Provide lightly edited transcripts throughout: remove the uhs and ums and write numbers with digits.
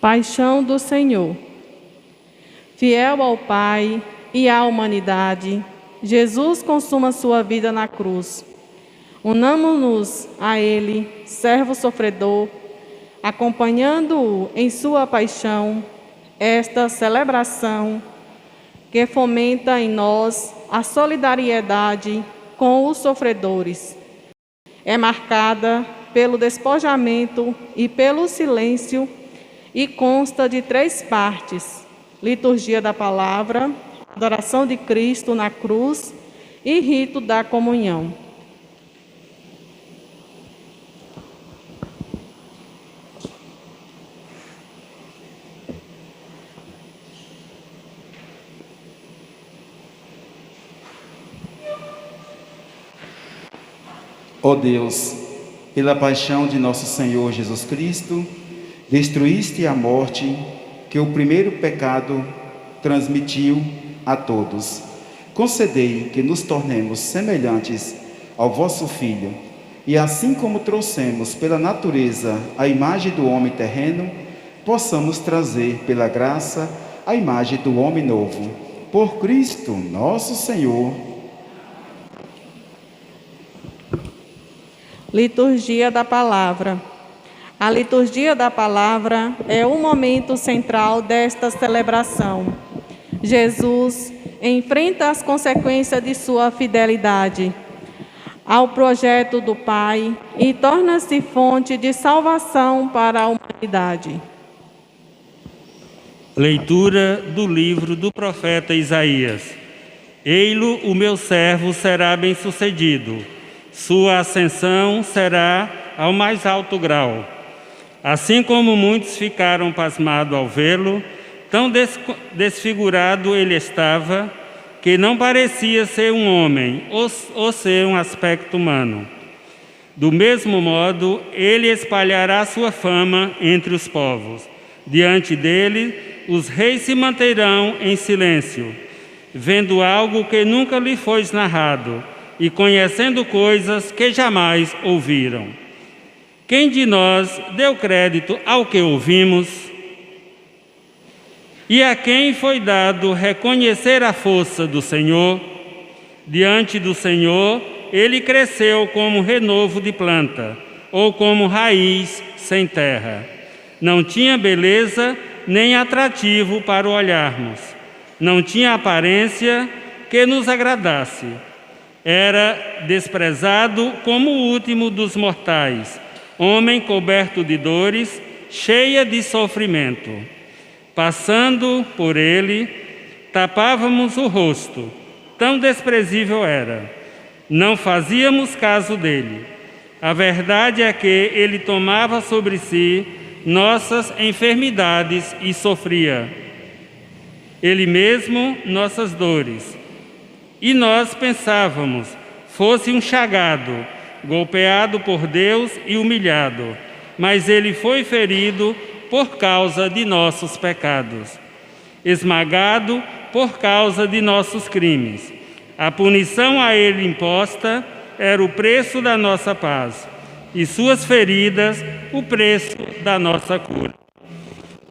Paixão do Senhor. Fiel ao Pai e à humanidade, Jesus consuma sua vida na cruz. Unamo-nos a Ele, servo sofredor, acompanhando-o em sua paixão, esta celebração que fomenta em nós a solidariedade com os sofredores. É marcada pelo despojamento e pelo silêncio e consta de 3 partes: liturgia da palavra, adoração de Cristo na cruz e rito da comunhão. Ó Deus, pela paixão de nosso Senhor Jesus Cristo, destruíste a morte que o primeiro pecado transmitiu a todos. Concedei que nos tornemos semelhantes ao vosso Filho, e assim como trouxemos pela natureza a imagem do homem terreno, possamos trazer pela graça a imagem do homem novo. Por Cristo nosso Senhor. Liturgia da Palavra. A liturgia da palavra é o momento central desta celebração. Jesus enfrenta as consequências de sua fidelidade ao projeto do Pai e torna-se fonte de salvação para a humanidade. Leitura do livro do profeta Isaías. Ei-lo, o meu servo será bem-sucedido. Sua ascensão será ao mais alto grau. Assim como muitos ficaram pasmados ao vê-lo, tão desfigurado ele estava, que não parecia ser um homem ou ser um aspecto humano. Do mesmo modo, ele espalhará sua fama entre os povos. Diante dele, os reis se manterão em silêncio, vendo algo que nunca lhe foi narrado, e conhecendo coisas que jamais ouviram. Quem de nós deu crédito ao que ouvimos? E a quem foi dado reconhecer a força do Senhor? Diante do Senhor, ele cresceu como renovo de planta, ou como raiz sem terra. Não tinha beleza nem atrativo para o olharmos. Não tinha aparência que nos agradasse. Era desprezado como o último dos mortais, homem coberto de dores, cheia de sofrimento. Passando por ele, tapávamos o rosto, tão desprezível era. Não fazíamos caso dele. A verdade é que ele tomava sobre si nossas enfermidades e sofria. Ele mesmo nossas dores. E nós pensávamos, fosse um chagado, golpeado por Deus e humilhado, mas ele foi ferido por causa de nossos pecados, esmagado por causa de nossos crimes. A punição a ele imposta era o preço da nossa paz, e suas feridas o preço da nossa cura.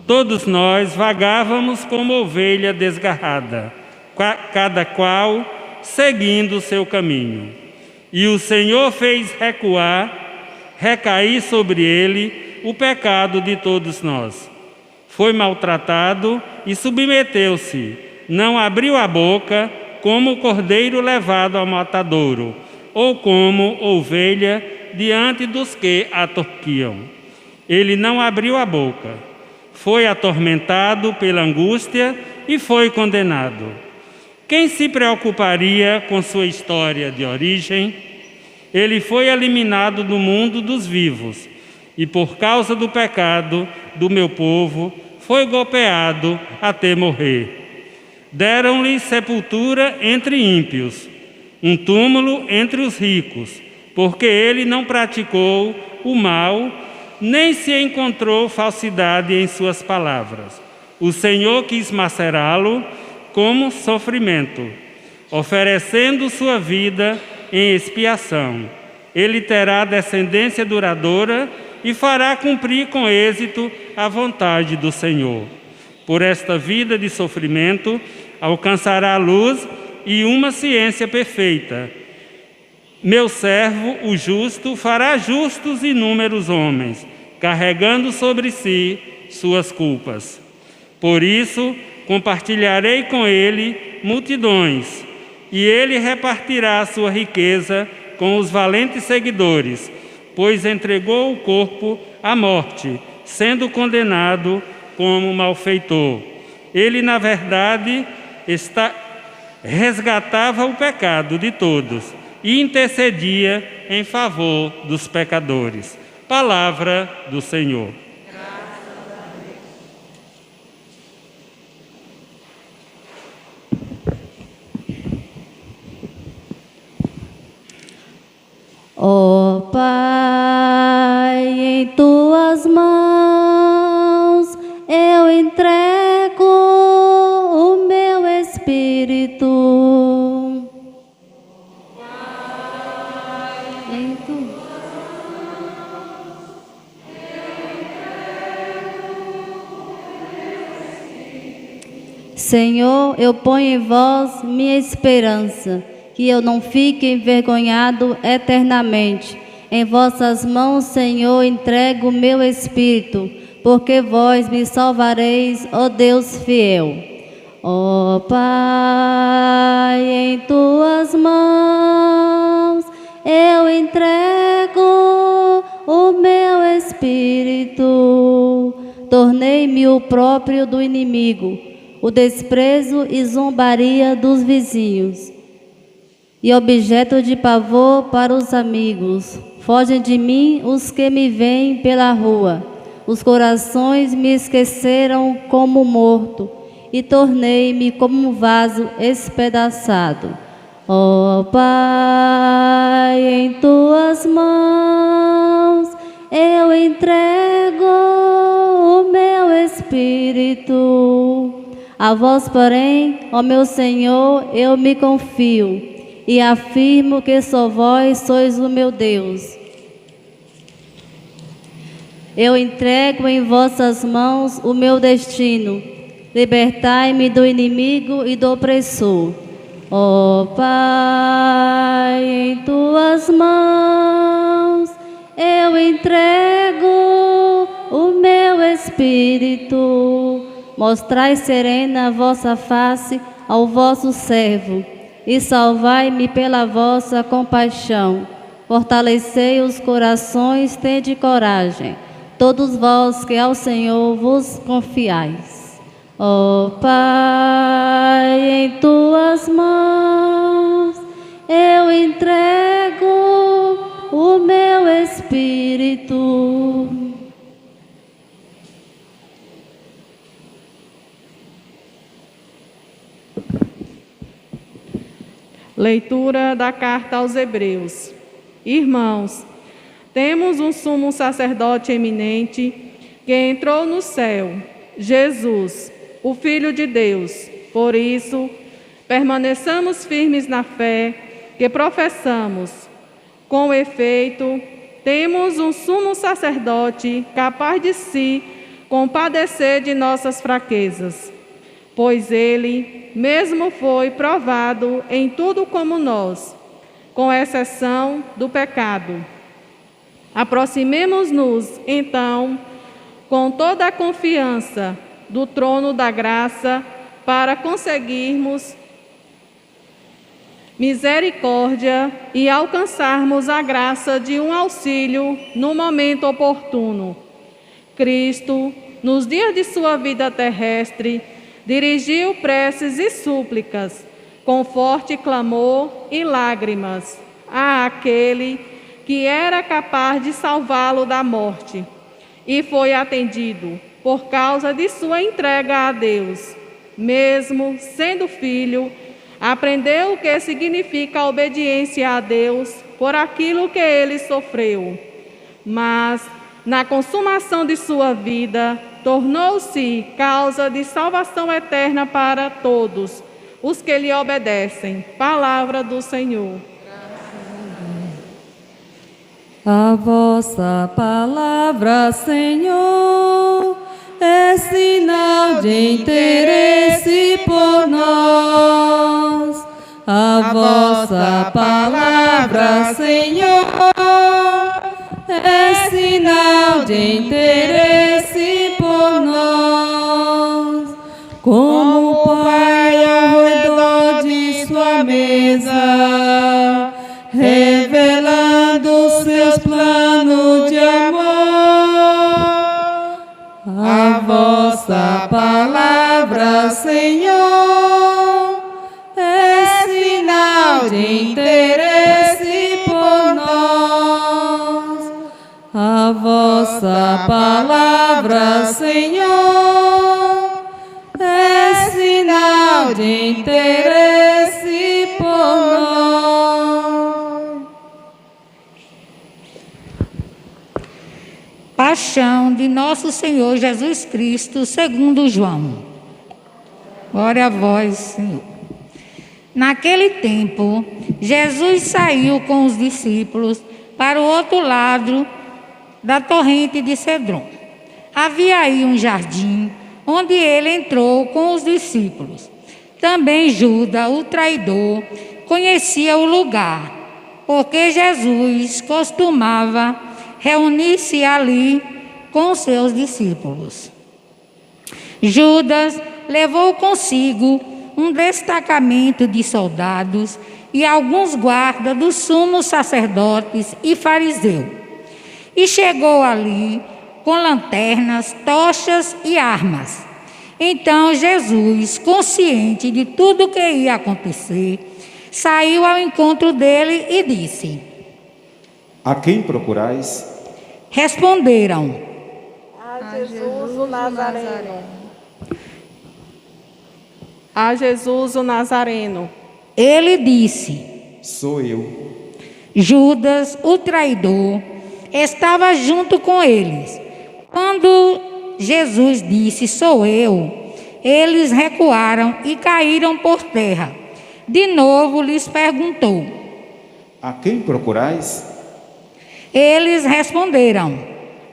Todos nós vagávamos como ovelha desgarrada, cada qual seguindo o seu caminho. E o Senhor fez recair sobre ele o pecado de todos nós. Foi maltratado e submeteu-se, não abriu a boca como o cordeiro levado ao matadouro, ou como ovelha diante dos que a torquiam. Ele não abriu a boca, foi atormentado pela angústia e foi condenado. Quem se preocuparia com sua história de origem? Ele foi eliminado do mundo dos vivos, e por causa do pecado do meu povo, foi golpeado até morrer. Deram-lhe sepultura entre ímpios, um túmulo entre os ricos, porque ele não praticou o mal, nem se encontrou falsidade em suas palavras. O Senhor quis macerá-lo como sofrimento, oferecendo sua vida em expiação. Ele terá descendência duradoura e fará cumprir com êxito a vontade do Senhor. Por esta vida de sofrimento, alcançará a luz e uma ciência perfeita. Meu servo, o justo, fará justos inúmeros homens, carregando sobre si suas culpas. Por isso, compartilharei com ele multidões, e ele repartirá a sua riqueza com os valentes seguidores, pois entregou o corpo à morte, sendo condenado como malfeitor. Ele, na verdade, resgatava o pecado de todos e intercedia em favor dos pecadores. Palavra do Senhor. Ó Pai, em tuas mãos eu entrego o meu espírito. Em Senhor, eu ponho em vós minha esperança, que eu não fique envergonhado eternamente. Em vossas mãos, Senhor, entrego o meu espírito, porque vós me salvareis, ó Deus fiel. Ó Pai, em tuas mãos eu entrego o meu espírito. Tornei-me o próprio do inimigo, o desprezo e zombaria dos vizinhos, e objeto de pavor para os amigos. Fogem de mim os que me veem pela rua. Os corações me esqueceram como morto, e tornei-me como um vaso espedaçado. Ó Pai, em tuas mãos eu entrego o meu espírito. A vós, porém, ó meu Senhor, eu me confio, e afirmo que só vós sois o meu Deus. Eu entrego em vossas mãos o meu destino. Libertai-me do inimigo e do opressor. Ó Pai, em tuas mãos eu entrego o meu espírito. Mostrai serena a vossa face ao vosso servo, e salvai-me pela vossa compaixão. Fortalecei os corações, tende coragem, todos vós que ao Senhor vos confiais. Ó Pai, em tuas mãos eu entrego o meu espírito. Leitura da carta aos Hebreus. Irmãos, temos um sumo sacerdote eminente que entrou no céu, Jesus, o Filho de Deus. Por isso, permaneçamos firmes na fé que professamos. Com efeito, temos um sumo sacerdote capaz de se compadecer de nossas fraquezas, pois ele mesmo foi provado em tudo como nós, com exceção do pecado. Aproximemo-nos, então, com toda a confiança do trono da graça, para conseguirmos misericórdia e alcançarmos a graça de um auxílio no momento oportuno. Cristo, nos dias de sua vida terrestre, dirigiu preces e súplicas, com forte clamor e lágrimas, àquele que era capaz de salvá-lo da morte, e foi atendido por causa de sua entrega a Deus. Mesmo sendo filho, aprendeu o que significa a obediência a Deus por aquilo que ele sofreu. Mas, na consumação de sua vida, tornou-se causa de salvação eterna para todos os que lhe obedecem. Palavra do Senhor. A vossa palavra, Senhor, é sinal de interesse por nós. A vossa palavra, Senhor, é sinal de interesse por nós. Como o Pai ao redor de sua mesa, revelando seus planos de amor. A vossa palavra, Senhor, é sinal de interesse por nós. A vossa palavra, Senhor, é sinal de interesse por nós. Paixão de nosso Senhor Jesus Cristo, segundo João. Glória a vós, Senhor. Naquele tempo, Jesus saiu com os discípulos para o outro lado da torrente de Cedron. Havia aí um jardim, onde ele entrou com os discípulos. Também Judas, o traidor, conhecia o lugar, porque Jesus costumava reunir-se ali com seus discípulos. Judas levou consigo um destacamento de soldados e alguns guardas dos sumos sacerdotes e fariseus. E chegou ali com lanternas, tochas e armas. Então Jesus, consciente de tudo o que ia acontecer, saiu ao encontro dele e disse: A quem procurais? Responderam: A Jesus o Nazareno. A Jesus o Nazareno. Ele disse: Sou eu. Judas, o traidor, estava junto com eles. Quando Jesus disse: Sou eu, eles recuaram e caíram por terra. De novo lhes perguntou: A quem procurais? Eles responderam: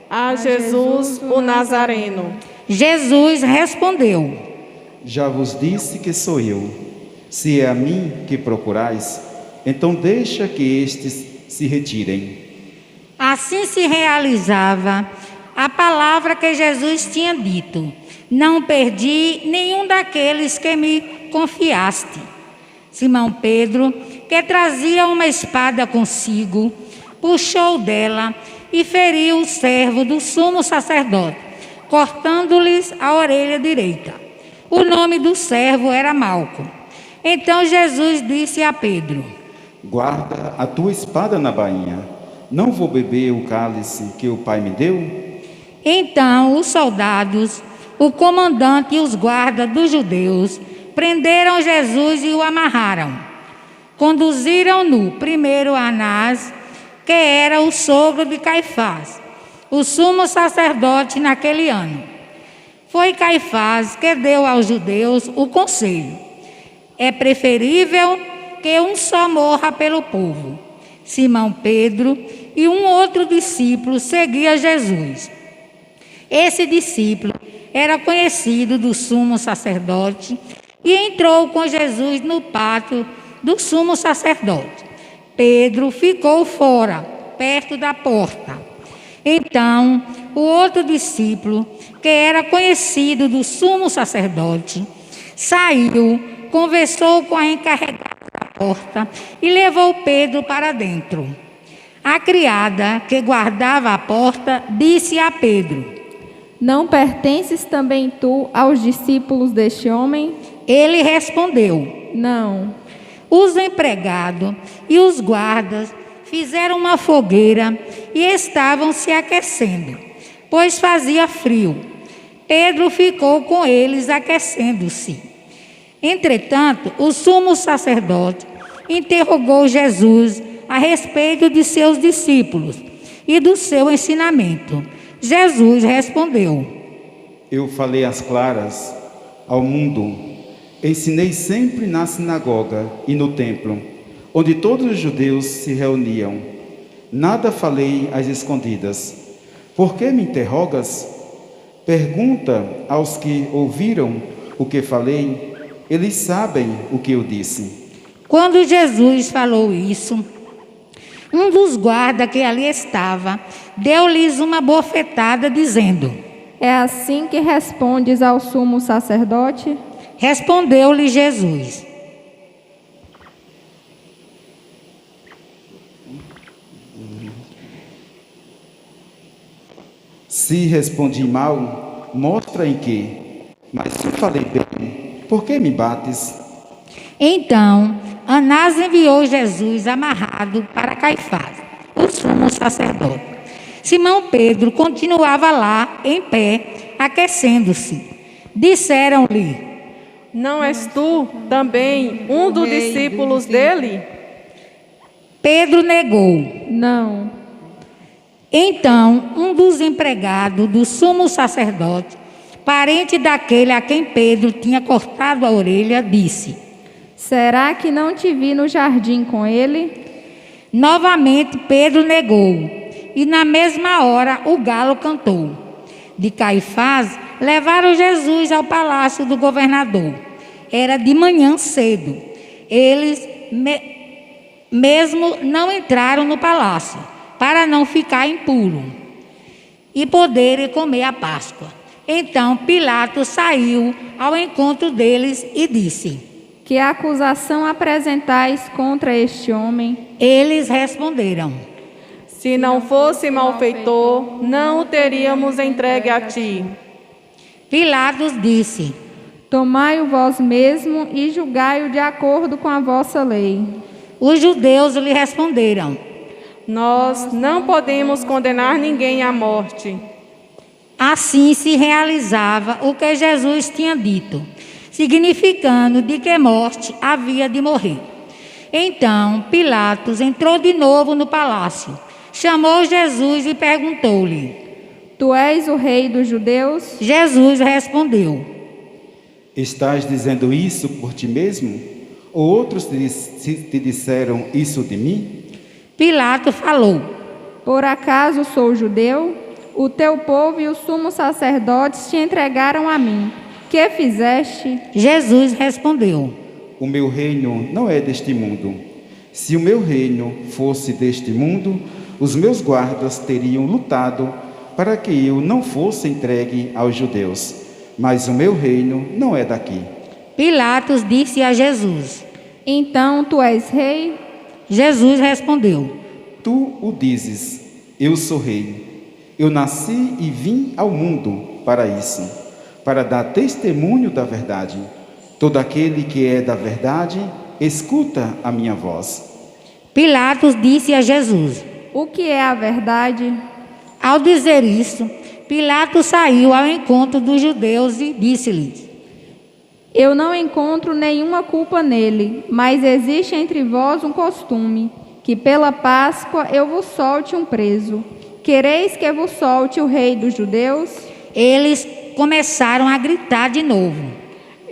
A Jesus o Nazareno. Jesus respondeu: Já vos disse que sou eu. Se é a mim que procurais, então deixa que estes se retirem. Assim se realizava a palavra que Jesus tinha dito: Não perdi nenhum daqueles que me confiaste. Simão Pedro, que trazia uma espada consigo, puxou dela e feriu o servo do sumo sacerdote, cortando-lhes a orelha direita. O nome do servo era Malco. Então Jesus disse a Pedro: Guarda a tua espada na bainha. Não vou beber o cálice que o Pai me deu? Então os soldados, o comandante e os guardas dos judeus prenderam Jesus e o amarraram. Conduziram-no primeiro a Anás, que era o sogro de Caifás, o sumo sacerdote naquele ano. Foi Caifás que deu aos judeus o conselho: é preferível que um só morra pelo povo. Simão Pedro e um outro discípulo seguia Jesus. Esse discípulo era conhecido do sumo sacerdote e entrou com Jesus no pátio do sumo sacerdote. Pedro ficou fora, perto da porta. Então, o outro discípulo, que era conhecido do sumo sacerdote, saiu, conversou com a encarregada da porta e levou Pedro para dentro. A criada que guardava a porta disse a Pedro: Não pertences também tu aos discípulos deste homem? Ele respondeu: Não. Os empregados e os guardas fizeram uma fogueira e estavam se aquecendo, pois fazia frio. Pedro ficou com eles aquecendo-se. Entretanto, o sumo sacerdote interrogou Jesus a respeito de seus discípulos e do seu ensinamento. Jesus respondeu: Eu falei às claras ao mundo, ensinei sempre na sinagoga e no templo, onde todos os judeus se reuniam. Nada falei às escondidas. Por que me interrogas? Pergunta aos que ouviram o que falei, eles sabem o que eu disse. Quando Jesus falou isso, um dos guardas que ali estava deu-lhes uma bofetada, dizendo: É assim que respondes ao sumo sacerdote? Respondeu-lhe Jesus: Se respondi mal, mostra em que. Mas se falei bem, por que me bates? Então, Anás enviou Jesus amarrado para Caifás, o sumo sacerdote. Simão Pedro continuava lá, em pé, aquecendo-se. Disseram-lhe: Não és tu também um dos discípulos dele? Pedro negou. Não. Então, um dos empregados do sumo sacerdote, parente daquele a quem Pedro tinha cortado a orelha, disse: Será que não te vi no jardim com ele? Novamente Pedro negou, e na mesma hora o galo cantou. De Caifás levaram Jesus ao palácio do governador. Era de manhã cedo. Eles mesmo não entraram no palácio, para não ficar impuro e poderem comer a Páscoa. Então Pilatos saiu ao encontro deles e disse: Que acusação apresentais contra este homem? Eles responderam: Se não fosse malfeitor, não o teríamos entregue a ti. Pilatos disse: Tomai-o vós mesmo e julgai-o de acordo com a vossa lei. Os judeus lhe responderam: Nós não podemos condenar ninguém à morte. Assim se realizava o que Jesus tinha dito, significando de que morte havia de morrer. Então Pilatos entrou de novo no palácio, chamou Jesus e perguntou-lhe: Tu és o rei dos judeus? Jesus respondeu: Estás dizendo isso por ti mesmo? Ou outros te disseram isso de mim? Pilatos falou: Por acaso sou judeu? O teu povo e os sumos sacerdotes te entregaram a mim. Que fizeste? Jesus respondeu: O meu reino não é deste mundo. Se o meu reino fosse deste mundo, os meus guardas teriam lutado para que eu não fosse entregue aos judeus. Mas o meu reino não é daqui. Pilatos disse a Jesus: Então tu és rei? Jesus respondeu: Tu o dizes, eu sou rei. Eu nasci e vim ao mundo para isso, para dar testemunho da verdade. Todo aquele que é da verdade, escuta a minha voz. Pilatos disse a Jesus: O que é a verdade? Ao dizer isso, Pilatos saiu ao encontro dos judeus e disse-lhes: Eu não encontro nenhuma culpa nele, mas existe entre vós um costume, que pela Páscoa eu vos solte um preso. Quereis que vos solte o rei dos judeus? Eles começaram a gritar de novo.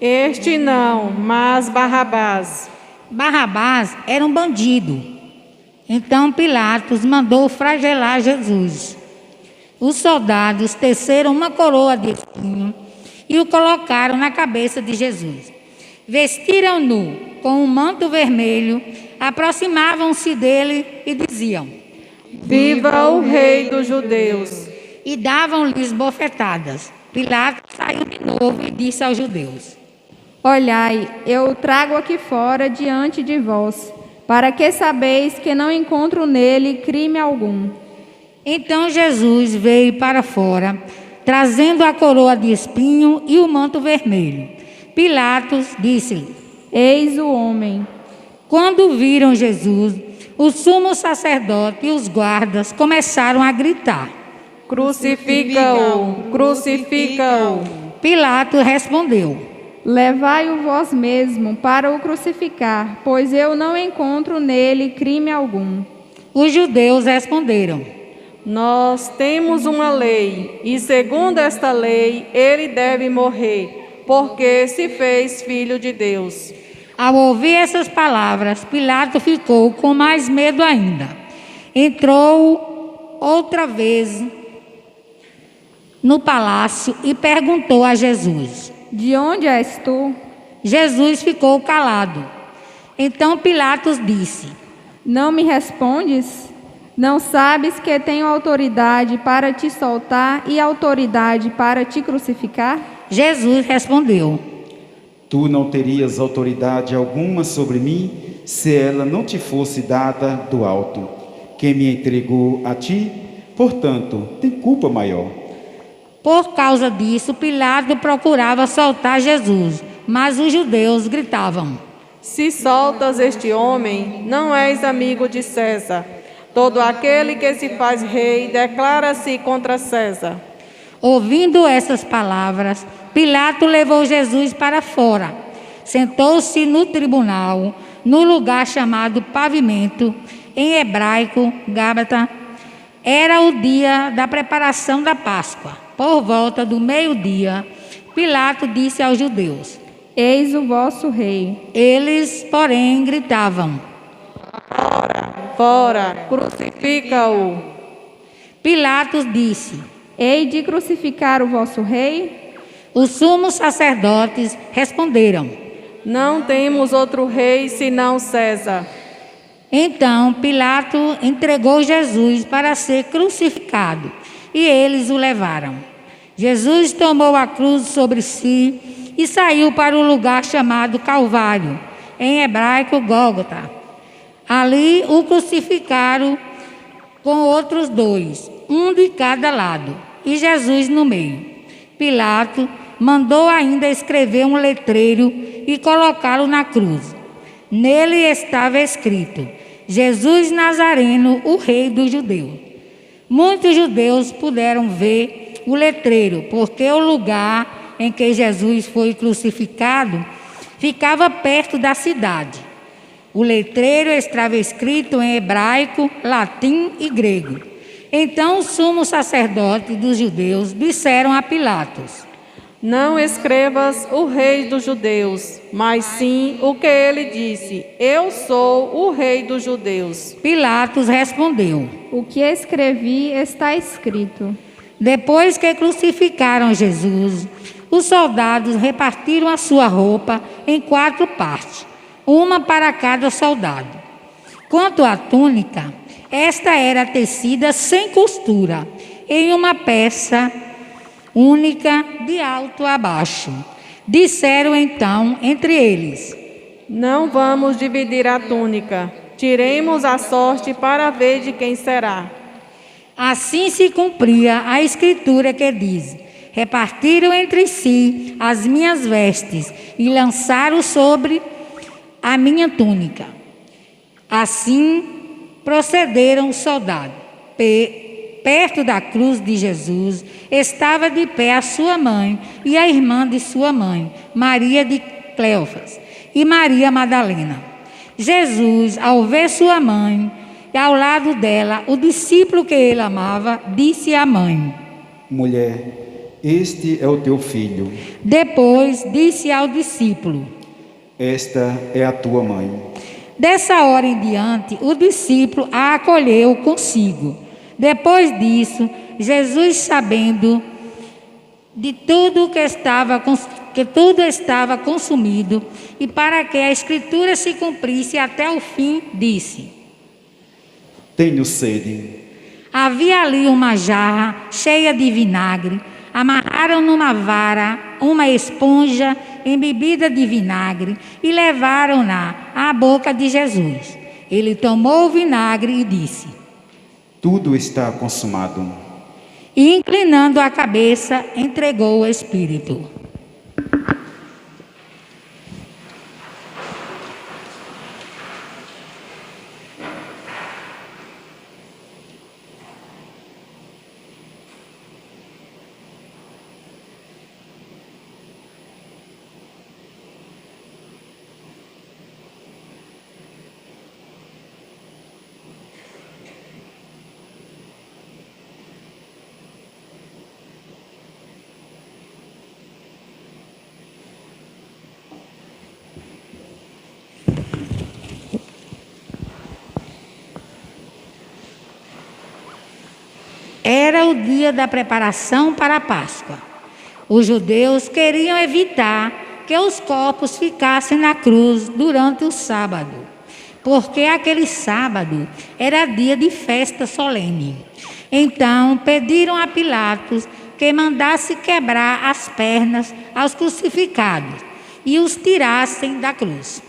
Este não, mas Barrabás. Barrabás era um bandido. Então Pilatos mandou flagelar Jesus. Os soldados teceram uma coroa de espinho e o colocaram na cabeça de Jesus. Vestiram-no com um manto vermelho, aproximavam-se dele e diziam: Viva o rei dos judeus! E davam-lhes bofetadas. Pilatos saiu de novo e disse aos judeus: Olhai, eu o trago aqui fora diante de vós, para que sabeis que não encontro nele crime algum. Então Jesus veio para fora, trazendo a coroa de espinho e o manto vermelho. Pilatos disse-lhe: Eis o homem. Quando viram Jesus, o sumo sacerdote e os guardas começaram a gritar: Crucifica-o! Crucifica-o! Pilatos respondeu: Levai-o vós mesmo para o crucificar, pois eu não encontro nele crime algum. Os judeus responderam: Nós temos uma lei, e segundo esta lei, ele deve morrer, porque se fez filho de Deus. Ao ouvir essas palavras, Pilatos ficou com mais medo ainda. entrou outra vez no palácio e perguntou a Jesus: De onde és tu? Jesus ficou calado. Então Pilatos disse: Não me respondes? Não sabes que tenho autoridade para te soltar e autoridade para te crucificar? Jesus respondeu: Tu não terias autoridade alguma sobre mim se ela não te fosse dada do alto. Quem me entregou a ti, portanto, tem culpa maior. Por causa disso, Pilatos procurava soltar Jesus, mas os judeus gritavam: Se soltas este homem, não és amigo de César. Todo aquele que se faz rei declara-se contra César. Ouvindo essas palavras, Pilatos levou Jesus para fora. Sentou-se no tribunal, no lugar chamado Pavimento, em hebraico, Gábata. Era o dia da preparação da Páscoa. Por volta do meio-dia, Pilatos disse aos judeus: Eis o vosso rei. Eles, porém, gritavam: Fora, crucifica-o. Pilatos disse: Hei de crucificar o vosso rei? Os sumos sacerdotes responderam: Não temos outro rei senão César. Então Pilatos entregou Jesus para ser crucificado, e eles o levaram. Jesus tomou a cruz sobre si e saiu para o lugar chamado Calvário, em hebraico Gólgota. Ali o crucificaram com outros dois, um de cada lado, e Jesus no meio. Pilatos mandou ainda escrever um letreiro e colocá-lo na cruz. Nele estava escrito: Jesus Nazareno, o rei dos judeus. Muitos judeus puderam ver o letreiro, porque o lugar em que Jesus foi crucificado ficava perto da cidade. O letreiro estava escrito em hebraico, latim e grego. Então os sumos sacerdotes dos judeus disseram a Pilatos: Não escrevas o rei dos judeus, mas sim o que ele disse: Eu sou o rei dos judeus. Pilatos respondeu: O que escrevi está escrito. Depois que crucificaram Jesus, os soldados repartiram a sua roupa em 4 partes, uma para cada soldado. Quanto à túnica, esta era tecida sem costura, em uma peça única de alto a baixo. Disseram então entre eles: Não vamos dividir a túnica. Tiremos a sorte para ver de quem será. Assim se cumpria a escritura que diz: repartiram entre si as minhas vestes e lançaram sobre a minha túnica. Assim procederam os soldados. Perto da cruz de Jesus estava de pé a sua mãe e a irmã de sua mãe, Maria de Cleofas e Maria Madalena. Jesus, ao ver sua mãe e ao lado dela o discípulo que ele amava, disse à mãe: Mulher, este é o teu filho. Depois disse ao discípulo: Esta é a tua mãe. Dessa hora em diante, o discípulo a acolheu consigo. Depois disso, Jesus, sabendo de tudo que tudo estava consumido, e para que a escritura se cumprisse até o fim, disse: Tenho sede. Havia ali uma jarra cheia de vinagre. Amarraram numa vara uma esponja embebida de vinagre e levaram-na à boca de Jesus. Ele tomou o vinagre e disse: Tudo está consumado. E inclinando a cabeça, entregou o Espírito. Era o dia da preparação para a Páscoa. Os judeus queriam evitar que os corpos ficassem na cruz durante o sábado, porque aquele sábado era dia de festa solene. Então pediram a Pilatos que mandasse quebrar as pernas aos crucificados e os tirassem da cruz.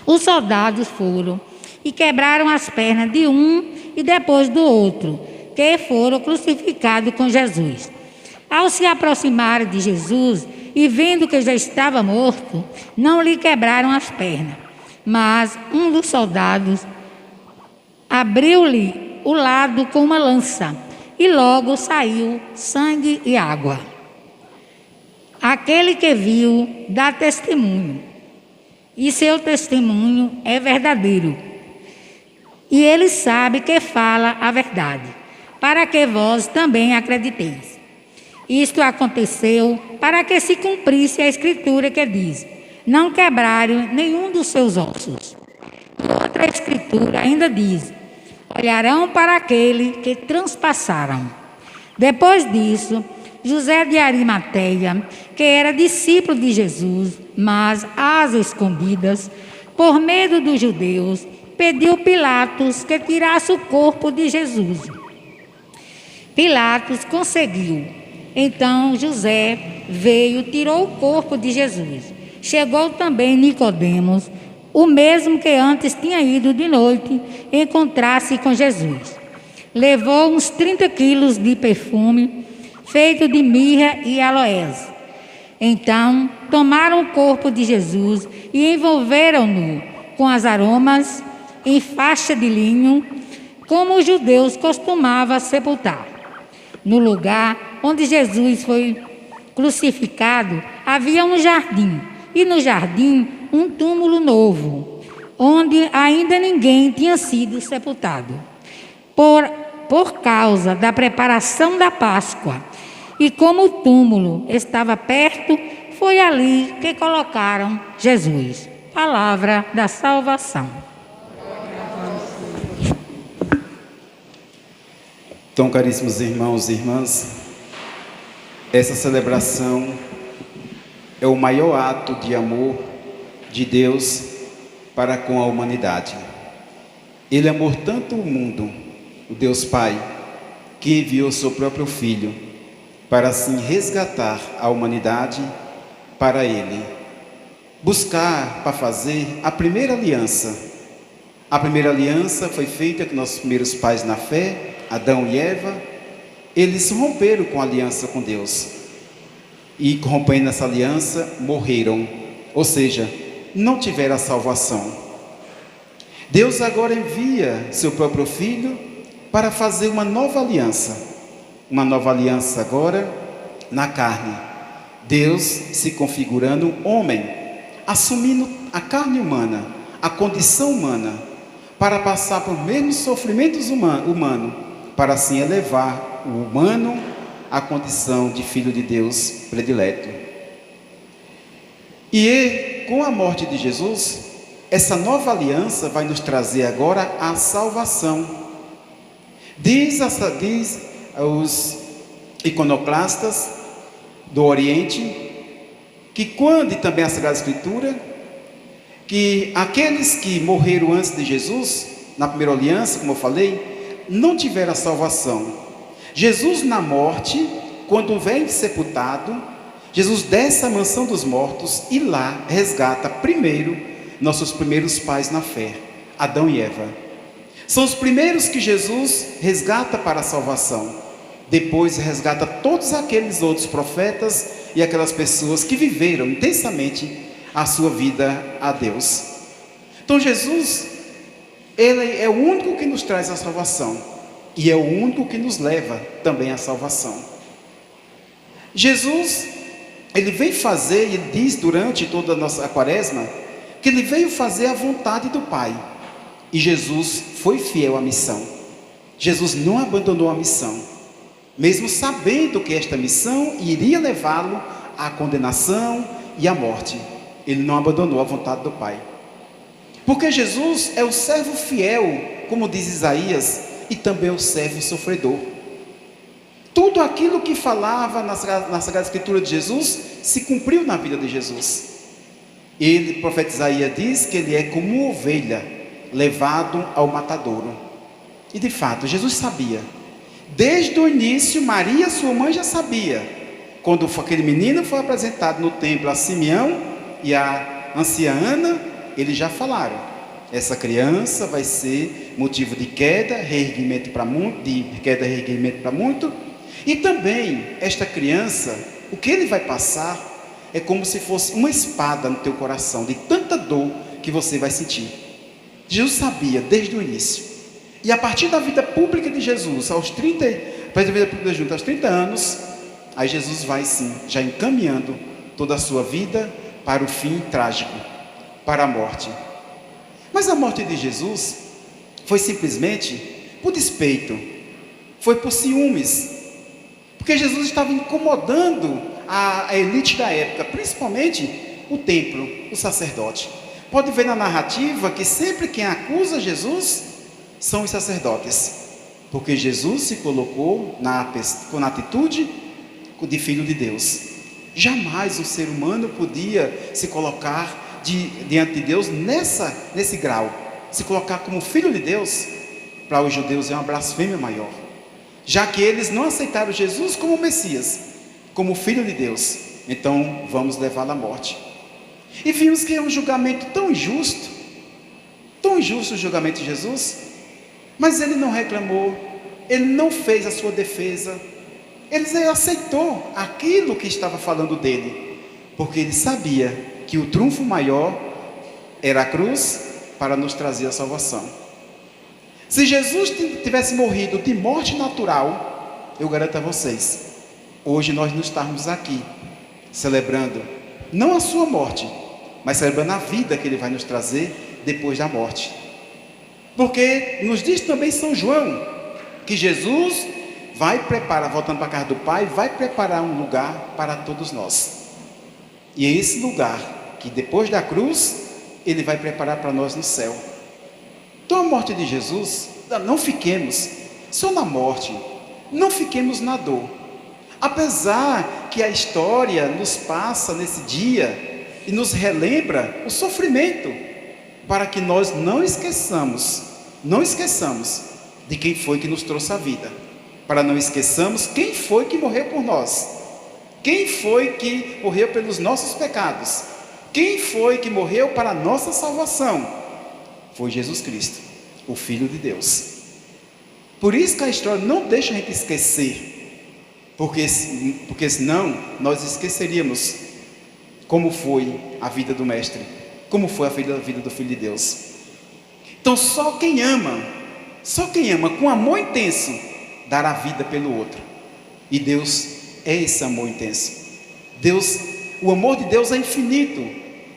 Os soldados foram e quebraram as pernas de um e depois do outro, que foram crucificados com Jesus. Ao se aproximarem de Jesus e vendo que já estava morto, não lhe quebraram as pernas, mas um dos soldados abriu-lhe o lado com uma lança e logo saiu sangue e água. Aquele que viu dá testemunho, e seu testemunho é verdadeiro. E ele sabe que fala a verdade, para que vós também acrediteis. Isto aconteceu para que se cumprisse a escritura que diz: não quebraram nenhum dos seus ossos. E outra escritura ainda diz: olharão para aquele que transpassaram. Depois disso, José de Arimateia, que era discípulo de Jesus, mas às escondidas, por medo dos judeus, pediu Pilatos que tirasse o corpo de Jesus. Pilatos conseguiu. Então José veio, tirou o corpo de Jesus. Chegou também Nicodemos, o mesmo que antes tinha ido de noite encontrar-se com Jesus. Levou uns 30 quilos de perfume, feito de mirra e aloés. Então tomaram o corpo de Jesus e envolveram-no com as aromas em faixa de linho, como os judeus costumavam sepultar. No lugar onde Jesus foi crucificado, havia um jardim, e no jardim um túmulo novo, onde ainda ninguém tinha sido sepultado. Por causa da preparação da Páscoa, e como o túmulo estava perto, foi ali que colocaram Jesus. Palavra da salvação. Então, caríssimos irmãos e irmãs, essa celebração é o maior ato de amor de Deus para com a humanidade. Ele amou tanto o mundo, o Deus Pai, que enviou seu próprio Filho para assim resgatar a humanidade para Ele. Buscar para fazer a primeira aliança. A primeira aliança foi feita com nossos primeiros pais na fé, Adão e Eva. Eles romperam com a aliança com Deus. E rompendo essa aliança, morreram. Ou seja, não tiveram a salvação. Deus agora envia seu próprio Filho para fazer uma nova aliança. Uma nova aliança agora na carne. Deus se configurando homem, assumindo a carne humana, a condição humana, para passar por mesmos sofrimentos humanos, para assim elevar o humano à condição de filho de Deus predileto. E com a morte de Jesus, essa nova aliança vai nos trazer agora a salvação. Diz os iconoclastas do Oriente, que quando, e também a Sagrada Escritura, que aqueles que morreram antes de Jesus, na primeira aliança, como eu falei, não tiveram a salvação. Jesus na morte, quando vem sepultado, Jesus desce à mansão dos mortos e lá resgata primeiro nossos primeiros pais na fé, Adão e Eva. São os primeiros que Jesus resgata para a salvação. Depois resgata todos aqueles outros profetas e aquelas pessoas que viveram intensamente a sua vida a Deus. Então Jesus, Ele é o único que nos traz a salvação e é o único que nos leva também à salvação. Jesus, Ele veio fazer, e Ele diz durante toda a nossa quaresma, que Ele veio fazer a vontade do Pai. E Jesus foi fiel à missão. Jesus não abandonou a missão, mesmo sabendo que esta missão iria levá-lo à condenação e à morte. Ele não abandonou a vontade do Pai. Porque Jesus é o servo fiel, como diz Isaías, e também o servo sofredor. Tudo aquilo que falava na Sagrada Escritura de Jesus se cumpriu na vida de Jesus. O profeta Isaías diz que ele é como ovelha levado ao matadouro. E de fato, Jesus sabia. Desde o início, Maria, sua mãe, já sabia. Quando aquele menino foi apresentado no templo a Simeão e a anciã Ana, eles já falaram: essa criança vai ser motivo de queda, reerguimento para muito. E também, esta criança, o que ele vai passar é como se fosse uma espada no teu coração, de tanta dor que você vai sentir. Jesus sabia desde o início. E a partir da vida pública de Jesus, aos 30 anos, aí Jesus vai sim, já encaminhando toda a sua vida para o fim trágico, para a morte. Mas a morte de Jesus foi simplesmente por despeito, foi por ciúmes, porque Jesus estava incomodando a elite da época, principalmente o templo, o sacerdote. Pode ver na narrativa que sempre quem acusa Jesus são os sacerdotes, porque Jesus se colocou na atitude de filho de Deus. Jamais um ser humano podia se colocar diante de Deus nesse grau. Se colocar como filho de Deus, para os judeus é uma blasfêmia maior, já que eles não aceitaram Jesus como Messias, como filho de Deus. Então vamos levá-lo à morte. E vimos que é um julgamento tão injusto o julgamento de Jesus, mas ele não reclamou, ele não fez a sua defesa, ele aceitou aquilo que estava falando dele, porque ele sabia que o trunfo maior era a cruz para nos trazer a salvação. Se Jesus tivesse morrido de morte natural, eu garanto a vocês, hoje nós não estávamos aqui celebrando não a sua morte, mas celebrando a vida que ele vai nos trazer depois da morte. Porque nos diz também São João que Jesus vai preparar, voltando para a casa do Pai, vai preparar um lugar para todos nós. E é esse lugar que depois da cruz ele vai preparar para nós no céu. Então a morte de Jesus, não fiquemos só na morte, não fiquemos na dor. Apesar que a história nos passa nesse dia e nos relembra o sofrimento, para que nós não esqueçamos de quem foi que nos trouxe a vida, para não esqueçamos quem foi que morreu por nós, quem foi que morreu pelos nossos pecados, quem foi que morreu para a nossa salvação. Foi Jesus Cristo, o Filho de Deus. Por isso que a história não deixa a gente esquecer, porque senão nós esqueceríamos como foi a vida do Mestre, como foi a vida do Filho de Deus. Então só quem ama com amor intenso, dará vida pelo outro. E Deus é esse amor intenso. O amor de Deus é infinito.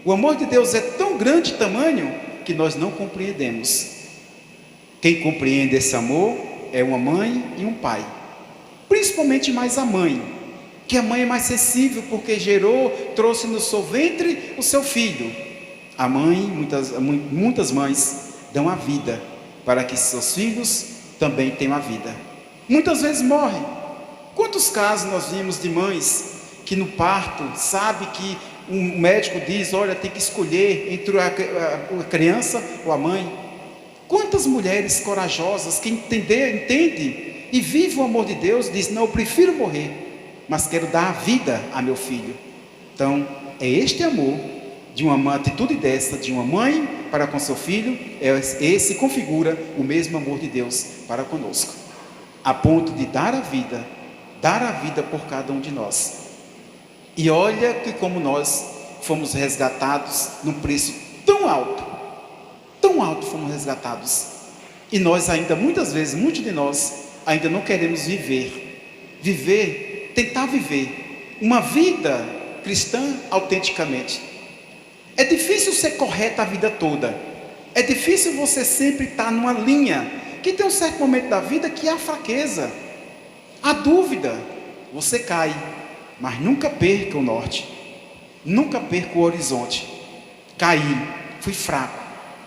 O amor de Deus é tão grande tamanho que nós não compreendemos. Quem compreende esse amor é uma mãe e um pai. Principalmente mais a mãe, que a mãe é mais sensível porque trouxe no seu ventre o seu filho. A mãe, muitas mães dão a vida para que seus filhos também tenham a vida. Muitas vezes morrem. Quantos casos nós vimos de mães que no parto sabe que um médico diz: olha, tem que escolher entre a criança ou a mãe. Quantas mulheres corajosas que entendem e vivem o amor de Deus, diz: não, eu prefiro morrer, mas quero dar a vida a meu filho. Então é este amor, de uma atitude dessa, de uma mãe para com seu filho, esse configura o mesmo amor de Deus para conosco, a ponto de dar a vida por cada um de nós. E olha que como nós fomos resgatados num preço tão alto fomos resgatados, e nós ainda muitas vezes, muitos de nós ainda não queremos tentar viver uma vida cristã autenticamente. É difícil ser correto a vida toda, é difícil você sempre estar numa linha, que tem um certo momento da vida que há fraqueza, há dúvida, você cai, mas nunca perca o norte, nunca perca o horizonte. Caí, fui fraco,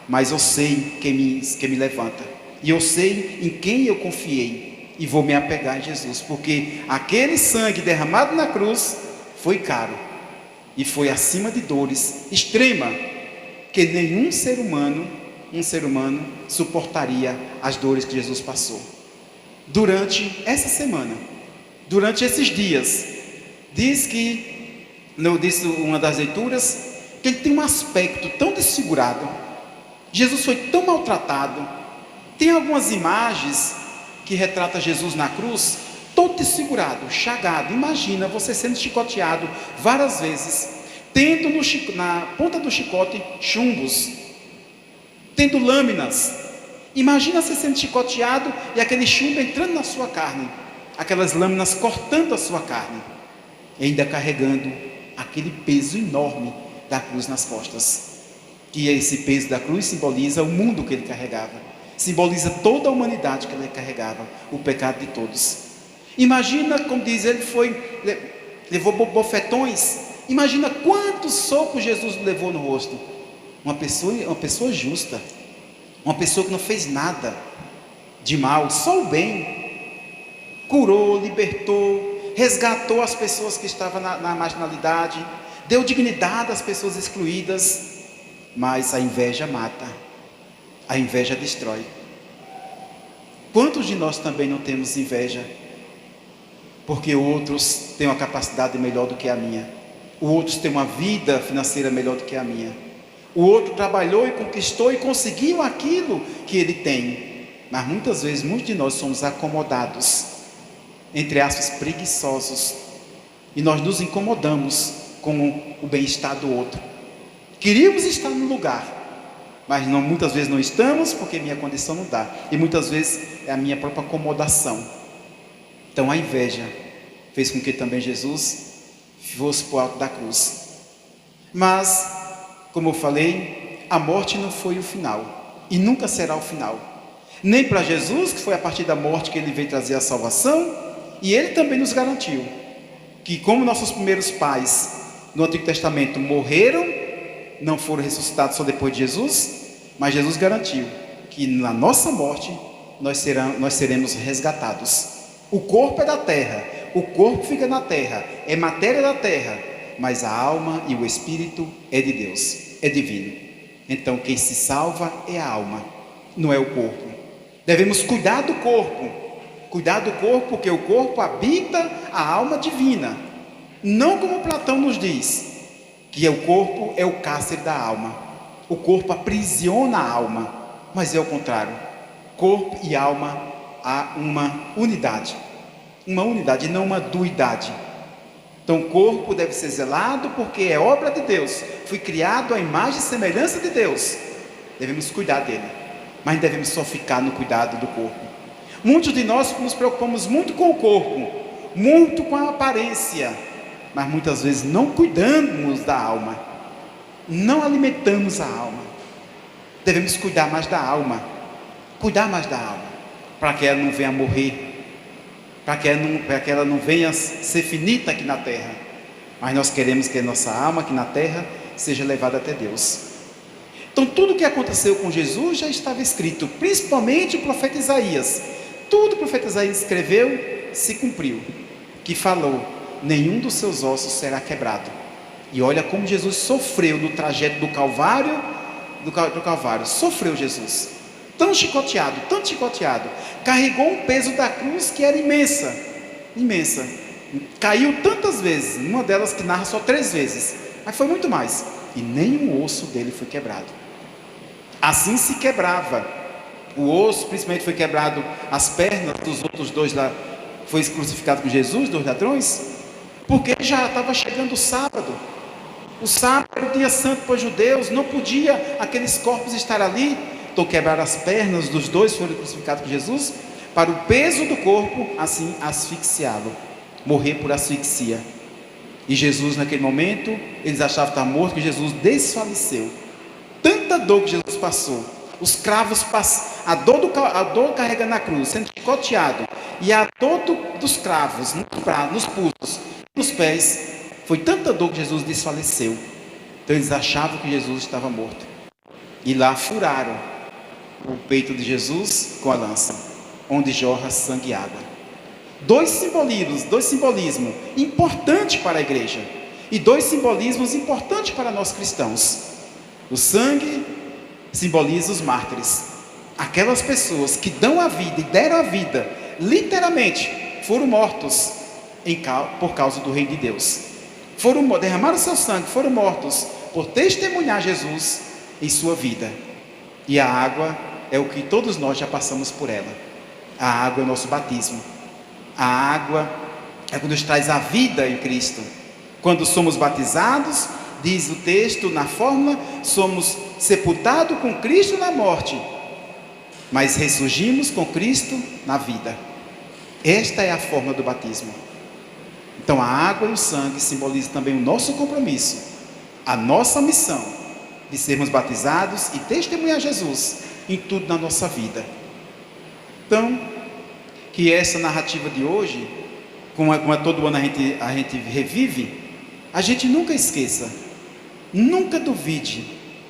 mas eu sei quem me levanta, e eu sei em quem eu confiei. e vou me apegar em Jesus, porque aquele sangue derramado na cruz foi caro e foi acima de dores extrema, que nenhum ser humano, suportaria as dores que Jesus passou. Durante essa semana, durante esses dias, diz uma das leituras, que ele tem um aspecto tão desfigurado, Jesus foi tão maltratado. Tem algumas imagens que retratam Jesus na cruz, todo desfigurado, chagado. Imagina você sendo chicoteado várias vezes, tendo na ponta do chicote chumbos, tendo lâminas. Imagina você sendo chicoteado e aquele chumbo entrando na sua carne, aquelas lâminas cortando a sua carne, e ainda carregando aquele peso enorme da cruz nas costas. Que esse peso da cruz simboliza o mundo que ele carregava, simboliza toda a humanidade que ele carregava, o pecado de todos. Imagina, como diz, ele levou bofetões. Imagina quantos socos Jesus levou no rosto. Uma pessoa justa, uma pessoa que não fez nada de mal, só o bem. Curou, libertou, resgatou as pessoas que estavam na marginalidade, deu dignidade às pessoas excluídas. Mas a inveja mata, a inveja destrói. Quantos de nós também não temos inveja? Porque outros têm uma capacidade melhor do que a minha, outros têm uma vida financeira melhor do que a minha, o outro trabalhou e conquistou e conseguiu aquilo que ele tem. Mas muitas vezes, muitos de nós somos acomodados, entre aspas, preguiçosos, e nós nos incomodamos com o bem-estar do outro. Queríamos estar no lugar, mas muitas vezes não estamos, porque minha condição não dá, e muitas vezes é a minha própria acomodação. Então a inveja fez com que também Jesus fosse para o alto da cruz. Mas, como eu falei, a morte não foi o final, e nunca será o final, nem para Jesus, que foi a partir da morte que ele veio trazer a salvação, e ele também nos garantiu que, como nossos primeiros pais no Antigo Testamento morreram, não foram ressuscitados só depois de Jesus, mas Jesus garantiu que na nossa morte nós seremos resgatados. O corpo é da terra, o corpo fica na terra, é matéria da terra, mas a alma e o espírito é de Deus, é divino. Então quem se salva é a alma, não é o corpo. Devemos cuidar do corpo, porque o corpo habita a alma divina, não como Platão nos diz, que o corpo é o cárcere da alma, o corpo aprisiona a alma, mas é o contrário, corpo e alma há uma unidade, e não uma duidade. Então o corpo deve ser zelado, porque é obra de Deus, foi criado à imagem e semelhança de Deus, devemos cuidar dele, mas devemos só ficar no cuidado do corpo. Muitos de nós nos preocupamos muito com o corpo, muito com a aparência, mas muitas vezes não cuidamos da alma, não alimentamos a alma. Devemos cuidar mais da alma, para que ela não venha morrer, para que ela não venha ser finita aqui na terra, mas nós queremos que a nossa alma aqui na terra seja levada até Deus. Então tudo o que aconteceu com Jesus já estava escrito, principalmente o profeta Isaías. Tudo que o profeta Isaías escreveu se cumpriu, que falou: nenhum dos seus ossos será quebrado. E olha como Jesus sofreu no trajeto do Calvário, sofreu Jesus, tão chicoteado, carregou um peso da cruz que era imensa, caiu tantas vezes, uma delas que narra só 3 vezes, mas foi muito mais, e nenhum osso dele foi quebrado. Assim se quebrava o osso, principalmente foi quebrado as pernas dos outros 2 lá, foi crucificado com Jesus, 2 ladrões, porque já estava chegando o sábado era o dia santo para os judeus, não podia aqueles corpos estar ali. Então quebraram as pernas dos 2, foram crucificados com Jesus, para o peso do corpo, assim asfixiá-lo, morrer por asfixia. E Jesus naquele momento, eles achavam que estava morto, que Jesus desfaleceu. Tanta dor que Jesus passou, os cravos, a dor carregando na cruz, sendo chicoteado, e a dor dos cravos nos pulsos, nos pés, foi tanta dor que Jesus desfaleceu. Então eles achavam que Jesus estava morto, e lá furaram o peito de Jesus com a lança, onde jorra sangue e água. Dois simbolismos importantes para a igreja e dois simbolismos importantes para nós cristãos. O sangue simboliza os mártires, aquelas pessoas que dão a vida e deram a vida, literalmente, foram mortos por causa do Reino de Deus. Derramaram seu sangue, foram mortos por testemunhar Jesus em sua vida. E a água é o que todos nós já passamos por ela. A água é o nosso batismo. A água é o que nos traz a vida em Cristo. Quando somos batizados, diz o texto na fórmula, somos sepultados com Cristo na morte, mas ressurgimos com Cristo na vida. Esta é a forma do batismo. Então a água e o sangue simbolizam também o nosso compromisso, a nossa missão de sermos batizados e testemunhar Jesus em tudo na nossa vida. Então, que essa narrativa de hoje, como todo ano a gente revive, a gente nunca esqueça, nunca duvide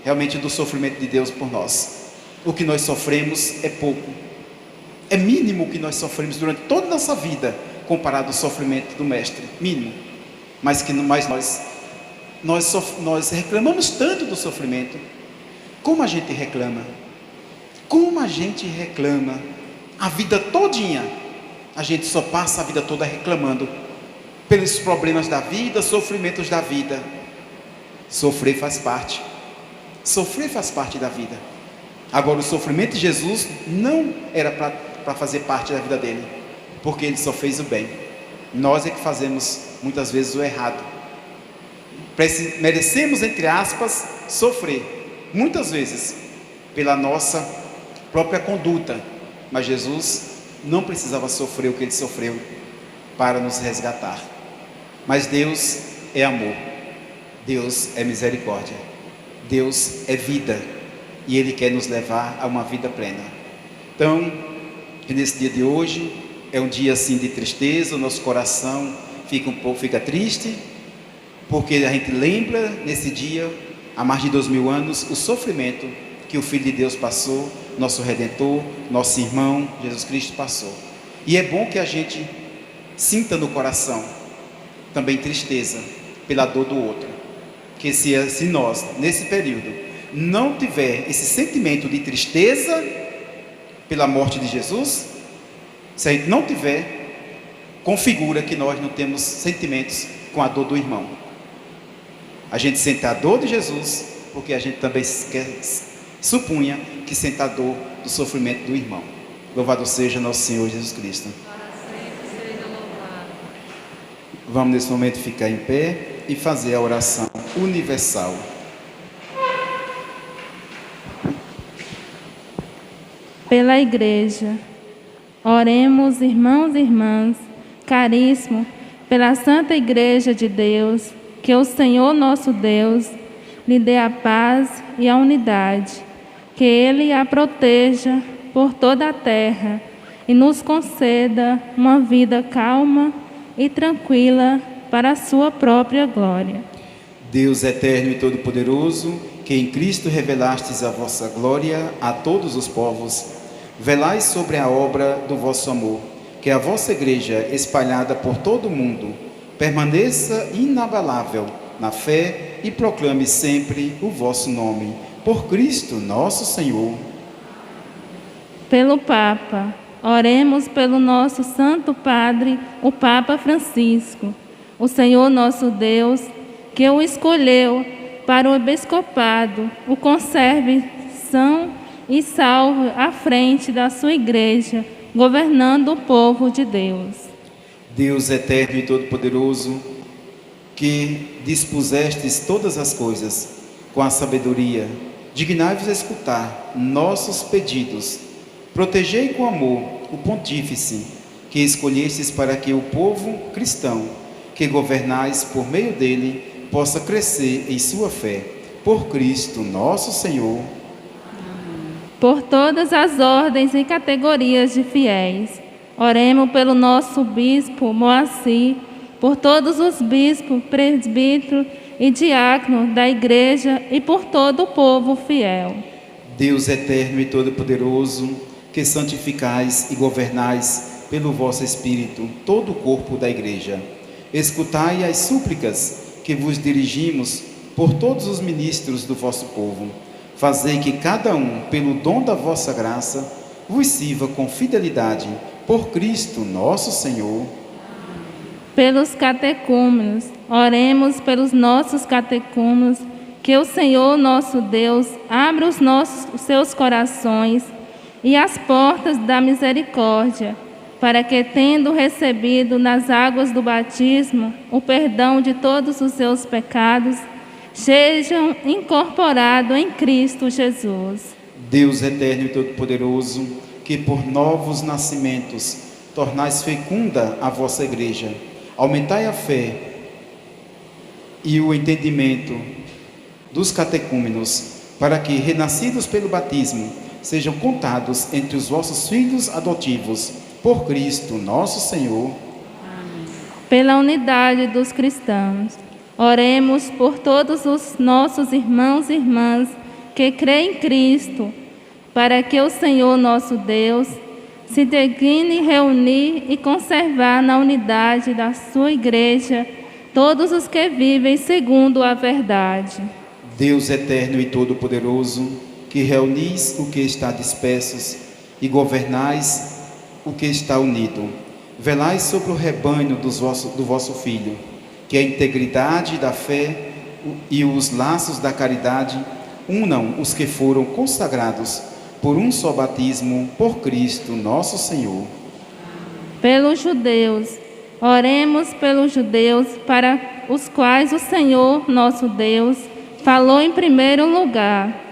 realmente do sofrimento de Deus por nós. O que nós sofremos é pouco, é mínimo o que nós sofremos durante toda a nossa vida, comparado ao sofrimento do Mestre, mínimo. Mas nós reclamamos tanto do sofrimento. Como a gente reclama? Como a gente reclama? A vida todinha, a gente só passa a vida toda reclamando pelos problemas da vida, sofrimentos da vida. Sofrer faz parte. Sofrer faz parte da vida. Agora, o sofrimento de Jesus não era para fazer parte da vida dele, porque ele só fez o bem. Nós é que fazemos muitas vezes o errado. Merecemos, entre aspas, sofrer muitas vezes pela nossa própria conduta, mas Jesus não precisava sofrer o que ele sofreu para nos resgatar. Mas Deus é amor, Deus é misericórdia, Deus é vida, e Ele quer nos levar a uma vida plena. Então, nesse dia de hoje, é um dia assim de tristeza, o nosso coração fica triste, porque a gente lembra nesse dia, há mais de 2000 anos, o sofrimento que o Filho de Deus passou, nosso Redentor, nosso irmão, Jesus Cristo passou. E é bom que a gente sinta no coração também tristeza pela dor do outro, que se nós, nesse período, não tiver esse sentimento de tristeza pela morte de Jesus, se a gente não tiver, configura que nós não temos sentimentos com a dor do irmão. A gente sente a dor de Jesus, porque a gente também supunha que sente a dor do sofrimento do irmão. Louvado seja nosso Senhor Jesus Cristo. Vamos nesse momento ficar em pé e fazer a oração universal. Pela Igreja, oremos, irmãos e irmãs, caríssimo, pela Santa Igreja de Deus, que o Senhor nosso Deus lhe dê a paz e a unidade, que Ele a proteja por toda a terra e nos conceda uma vida calma e tranquila para a sua própria glória. Deus eterno e todo-poderoso, que em Cristo revelastes a vossa glória a todos os povos, velai sobre a obra do vosso amor, que a vossa Igreja, espalhada por todo o mundo, permaneça inabalável na fé e proclame sempre o vosso nome. Por Cristo nosso Senhor. Pelo Papa, oremos pelo nosso Santo Padre, o Papa Francisco, o Senhor nosso Deus, que o escolheu para o episcopado, o conserve são e salve à frente da sua Igreja, governando o povo de Deus. Deus eterno e todo-poderoso, que dispusestes todas as coisas com a sabedoria, dignai-vos escutar nossos pedidos. Protegei com amor o pontífice que escolhestes para que o povo cristão, que governais por meio dele, possa crescer em sua fé. Por Cristo nosso Senhor. Por todas as ordens e categorias de fiéis, oremos pelo nosso bispo Moacir, por todos os bispos, presbíteros e diáconos da Igreja e por todo o povo fiel. Deus eterno e todo-poderoso, que santificais e governais pelo vosso Espírito todo o corpo da Igreja. Escutai as súplicas que vos dirigimos por todos os ministros do vosso povo. Fazei que cada um, pelo dom da vossa graça, vos sirva com fidelidade por Cristo nosso Senhor. Pelos catecúmenos, oremos pelos nossos catecúmenos, que o Senhor nosso Deus abra os seus corações e as portas da misericórdia, para que, tendo recebido nas águas do batismo o perdão de todos os seus pecados, sejam incorporados em Cristo Jesus. Deus eterno e todo-poderoso, que por novos nascimentos tornais fecunda a vossa Igreja, aumentai a fé e o entendimento dos catecúmenos, para que, renascidos pelo batismo, sejam contados entre os vossos filhos adotivos, por Cristo nosso Senhor. Pela unidade dos cristãos, oremos por todos os nossos irmãos e irmãs que creem em Cristo, para que o Senhor nosso Deus se digne reunir e conservar na unidade da sua Igreja todos os que vivem segundo a verdade. Deus eterno e todo-poderoso, que reunis o que está dispersos e governais o que está unido, velai sobre o rebanho do vosso Filho, que a integridade da fé e os laços da caridade unam os que foram consagrados por um só batismo, por Cristo nosso Senhor. Pelos judeus, oremos pelos judeus, para os quais o Senhor nosso Deus falou em primeiro lugar,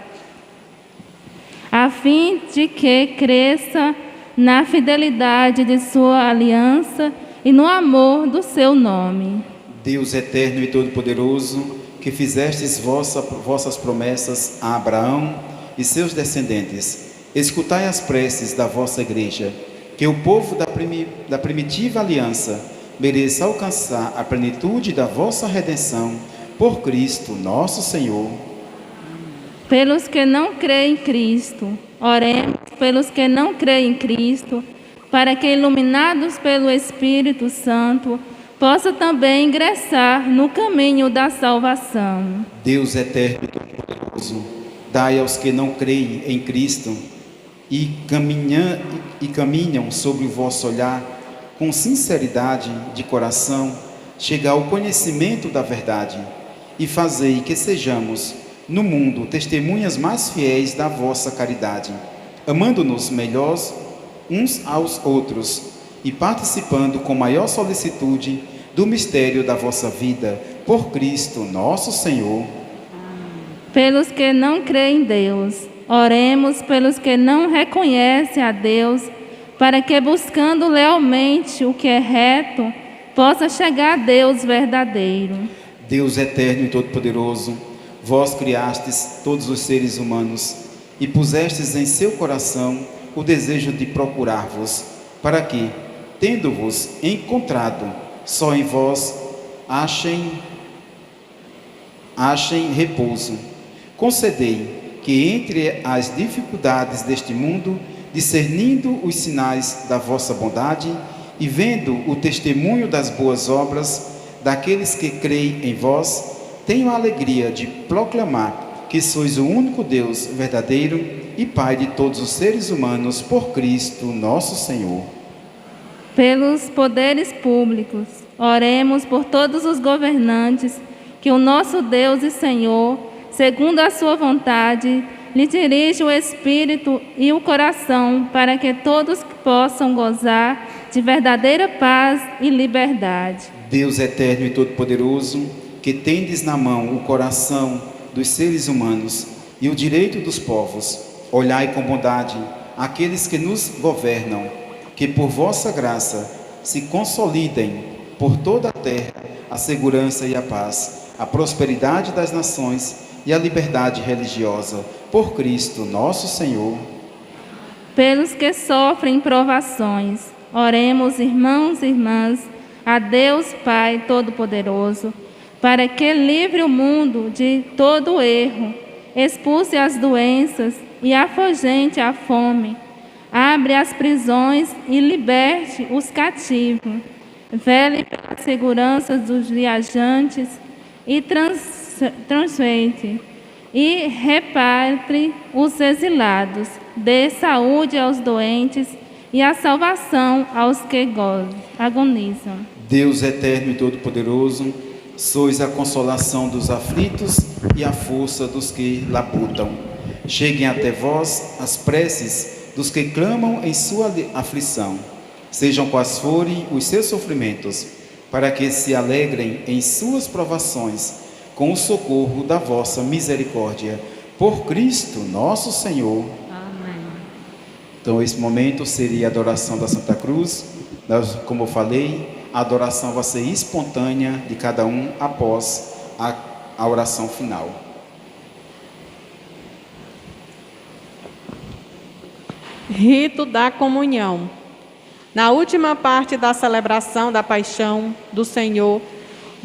a fim de que cresça na fidelidade de sua aliança e no amor do seu nome. Deus eterno e todo-poderoso, que fizestes vossas promessas a Abraão e seus descendentes, escutai as preces da vossa Igreja, que o povo da primitiva aliança mereça alcançar a plenitude da vossa redenção, por Cristo nosso Senhor. Pelos que não creem em Cristo, oremos pelos que não creem em Cristo, para que, iluminados pelo Espírito Santo, possa também ingressar no caminho da salvação. Deus eterno e todo-poderoso, dai aos que não creem em Cristo e caminham sobre o vosso olhar, com sinceridade de coração, chegar ao conhecimento da verdade, e fazei que sejamos, no mundo, testemunhas mais fiéis da vossa caridade, amando-nos melhor uns aos outros e participando com maior solicitude do mistério da vossa vida, por Cristo nosso Senhor. Pelos que não creem em Deus, oremos pelos que não reconhecem a Deus, para que, buscando lealmente o que é reto, possa chegar a Deus verdadeiro. Deus eterno e todo-poderoso, vós criastes todos os seres humanos e pusestes em seu coração o desejo de procurar-vos, para que, tendo-vos encontrado, só em vós achem repouso. Concedei que, entre as dificuldades deste mundo, discernindo os sinais da vossa bondade e vendo o testemunho das boas obras daqueles que creem em vós, tenho a alegria de proclamar que sois o único Deus verdadeiro e Pai de todos os seres humanos, por Cristo nosso Senhor. Pelos poderes públicos, oremos por todos os governantes, que o nosso Deus e Senhor, segundo a sua vontade, lhe dirige o espírito e o coração, para que todos possam gozar de verdadeira paz e liberdade. Deus eterno e todo-poderoso, que tendes na mão o coração dos seres humanos e o direito dos povos, olhai com bondade aqueles que nos governam, que por vossa graça se consolidem por toda a terra a segurança e a paz, a prosperidade das nações e a liberdade religiosa, por Cristo nosso Senhor. Pelos que sofrem provações, oremos, irmãos e irmãs, a Deus Pai Todo-Poderoso, para que livre o mundo de todo erro, expulse as doenças e afugente a fome, Abre as prisões e liberte os cativos. Vele pela segurança dos viajantes e transfere e reparte os exilados. Dê saúde aos doentes e a salvação aos que agonizam. Deus eterno e todo-poderoso, sois a consolação dos aflitos e a força dos que labutam. Cheguem até vós as preces dos que clamam em sua aflição. Sejam quais forem os seus sofrimentos, para que se alegrem em suas provações, com o socorro da vossa misericórdia. Por Cristo nosso Senhor. Amém. Então, esse momento seria a adoração da Santa Cruz. Como eu falei, a adoração vai ser espontânea de cada um após a oração final. Rito da comunhão. Na última parte da celebração da paixão do Senhor,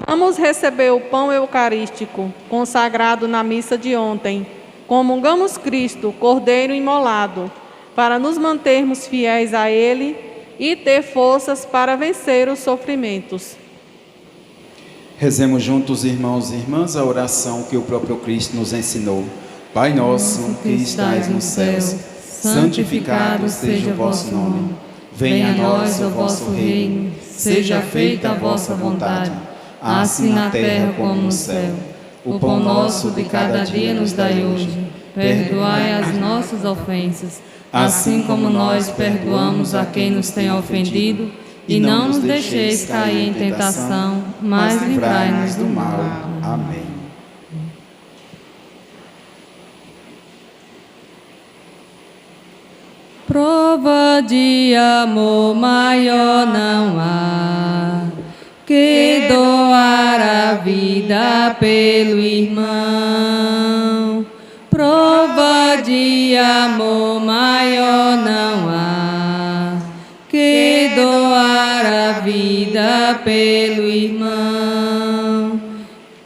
vamos receber o pão eucarístico, consagrado na missa de ontem. Comungamos Cristo, Cordeiro imolado, para nos mantermos fiéis a Ele e ter forças para vencer os sofrimentos. Rezemos juntos, irmãos e irmãs, a oração que o próprio Cristo nos ensinou. Pai nosso, que estais nos céus, santificado seja o vosso nome. Venha a nós o vosso reino, seja feita a vossa vontade, assim na terra como no céu. O pão nosso de cada dia nos dai hoje. Perdoai as nossas ofensas, assim como nós perdoamos a quem nos tem ofendido, e não nos deixeis cair em tentação, mas livrai-nos do mal. Amém. Prova de amor maior não há, que doar a vida pelo irmão. Prova de amor maior não há, que doar a vida pelo irmão.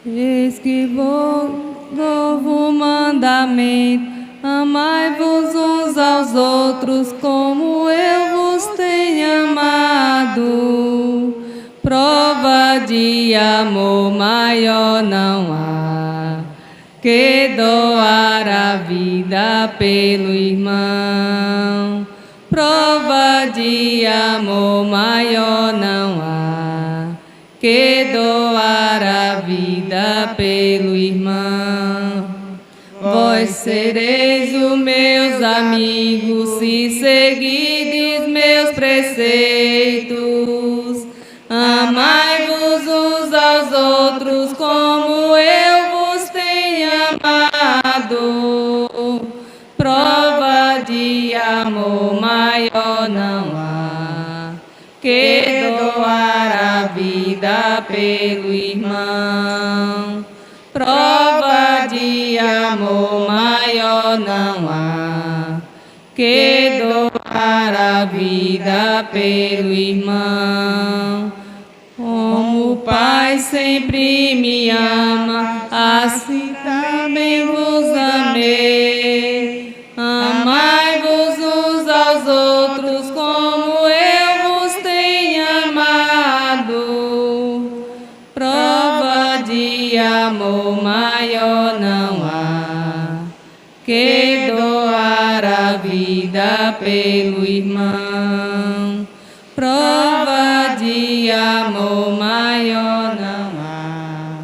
Eis que novo mandamento: amai-vos uns aos outros como eu vos tenho amado. Prova de amor maior não há, que doar a vida pelo irmão. Prova de amor maior não há, que doar a vida pelo irmão. Vós sereis os meus amigos, se seguides meus preceitos. Amai-vos uns aos outros como eu vos tenho amado. Prova de amor maior não há, que doar a vida pelo irmão. Prova de amor maior não há, que doar a vida pelo irmão. Como o Pai sempre me ama, assim também vos amei. Amai-vos uns aos outros como eu vos tenho amado. Prova de amor maior não há, que doar a vida pelo irmão. Prova de amor maior não há,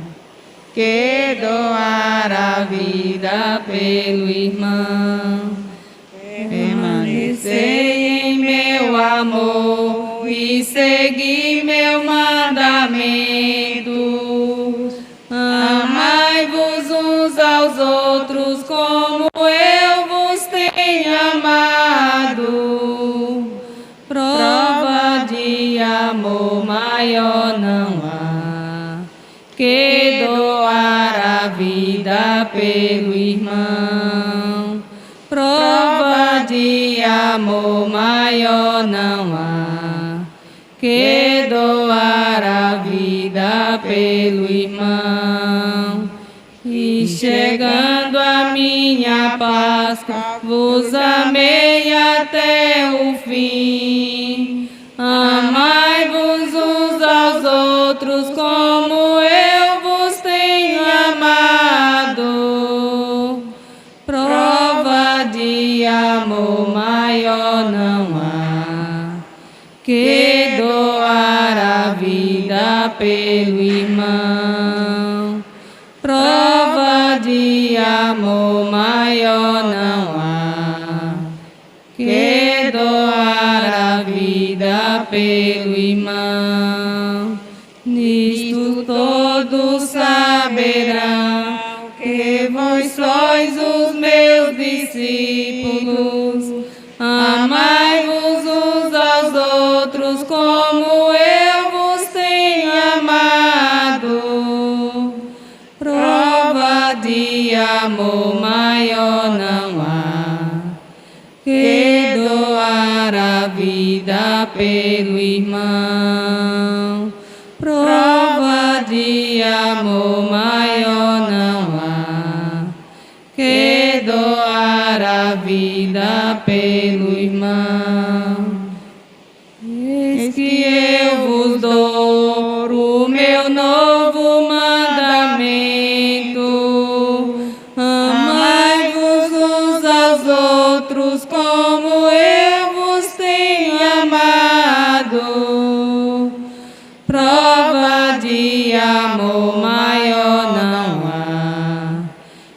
que doar a vida pelo irmão. Permanecei em meu amor e segui meu mandamento. Amai-vos uns aos outros como eu vos tenho amado. Prova de amor maior não há, que doar a vida pelo irmão. Prova de amor maior não há, que doar a vida pelo irmão. E chegando a mim minha Páscoa, vos amei até o fim. Amai-vos uns aos outros como eu vos tenho amado. Prova de amor maior não há que doar a vida pelo irmão. Prova de amor maior não há que doar a vida pelo irmão. Nisto todos saberão que vós sois os meus discípulos. Amai-vos uns aos outros como eu vos tenho amado. Prova de amor maior não há que doar a vida pelo irmão. Prova de amor maior não há que doar a vida pelo irmão. Eis que eu vos dou o meu novo mandamento. Amai-vos uns aos outros como eu vos tenho amado. Prova de amor maior não há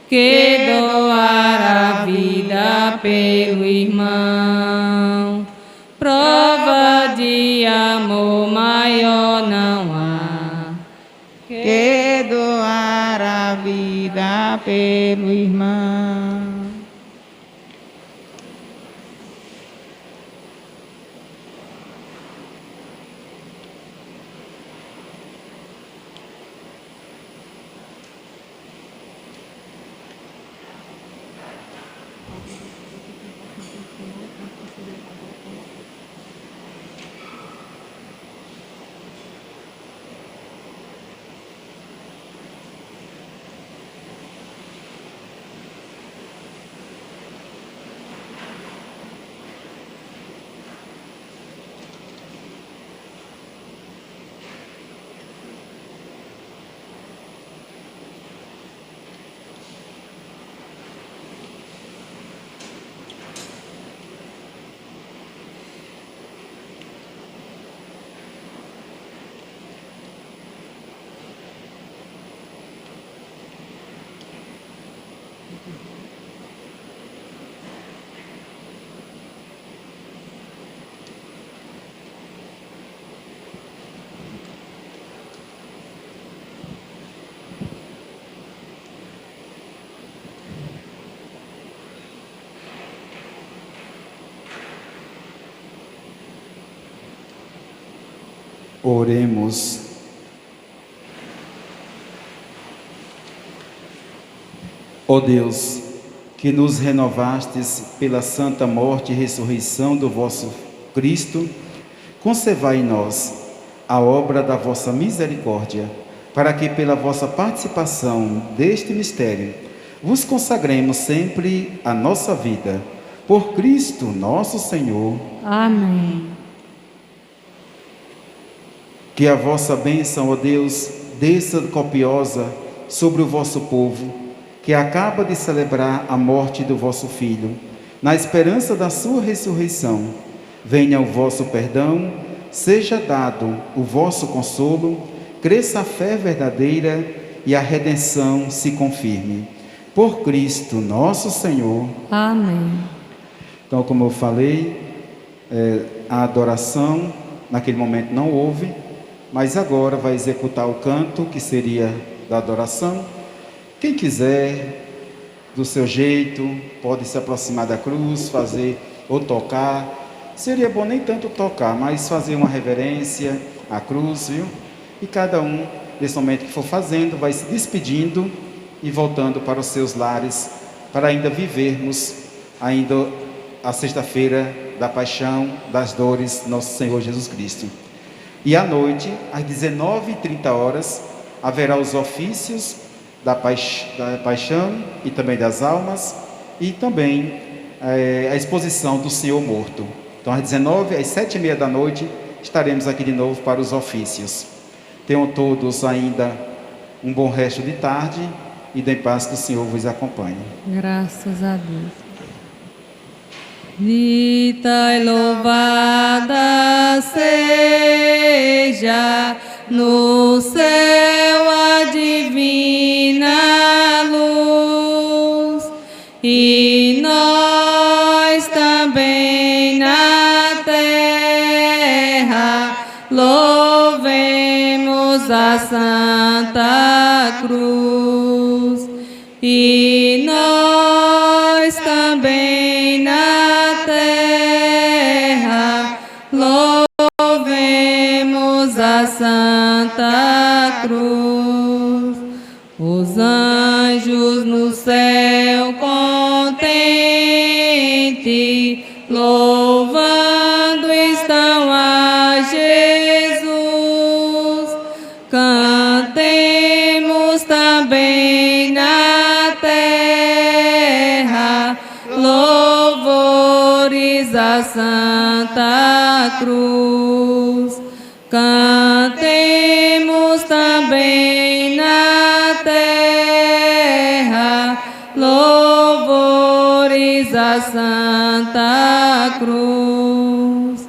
que doar a vida pelo irmão. Prova de amor maior não há que doar a vida pelo irmão. Oremos. Ó Deus, que nos renovastes pela santa morte e ressurreição do vosso Cristo, concevai em nós a obra da vossa misericórdia, para que pela vossa participação deste mistério vos consagremos sempre a nossa vida. Por Cristo nosso Senhor. Amém. Que a vossa bênção, ó Deus, desça copiosa sobre o vosso povo, que acaba de celebrar a morte do vosso Filho, na esperança da sua ressurreição. Venha o vosso perdão, seja dado o vosso consolo, cresça a fé verdadeira e a redenção se confirme. Por Cristo nosso Senhor. Amém. Então, como eu falei, a adoração naquele momento não houve, mas agora vai executar o canto que seria da adoração. Quem quiser, do seu jeito, pode se aproximar da cruz, fazer ou tocar. Seria bom nem tanto tocar, mas fazer uma reverência à cruz, viu? E cada um, nesse momento que for fazendo, vai se despedindo e voltando para os seus lares, para ainda vivermos ainda a sexta-feira da paixão, das dores, nosso Senhor Jesus Cristo. E à noite, às 19h30, haverá os ofícios da paixão e também das almas, e também a exposição do Senhor morto. Então, às 19h, às 7h30 da noite, estaremos aqui de novo para os ofícios. Tenham todos ainda um bom resto de tarde e da paz que o Senhor vos acompanhe. Graças a Deus. Dita e louvada seja no céu a divina luz, e nós também na terra louvemos a Santa Cruz, e nós também na terra louvemos a Santa Cruz. Os anjos no céu contente louvando estão a Jesus. Cantemos também na terra louvores a Santa Cruz. Cantemos também na terra louvores a Santa Cruz.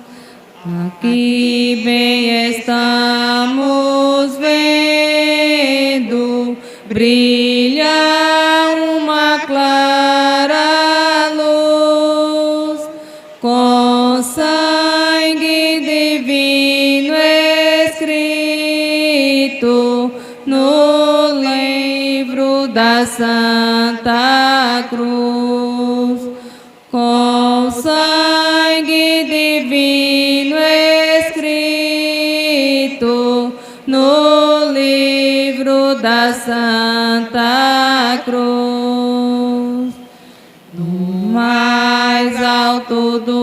Aqui bem estamos vendo brilhar uma clara luz, com sangue divino escrito no livro da Santa Cruz, com sangue divino escrito no livro da Santa Cruz. No mais alto do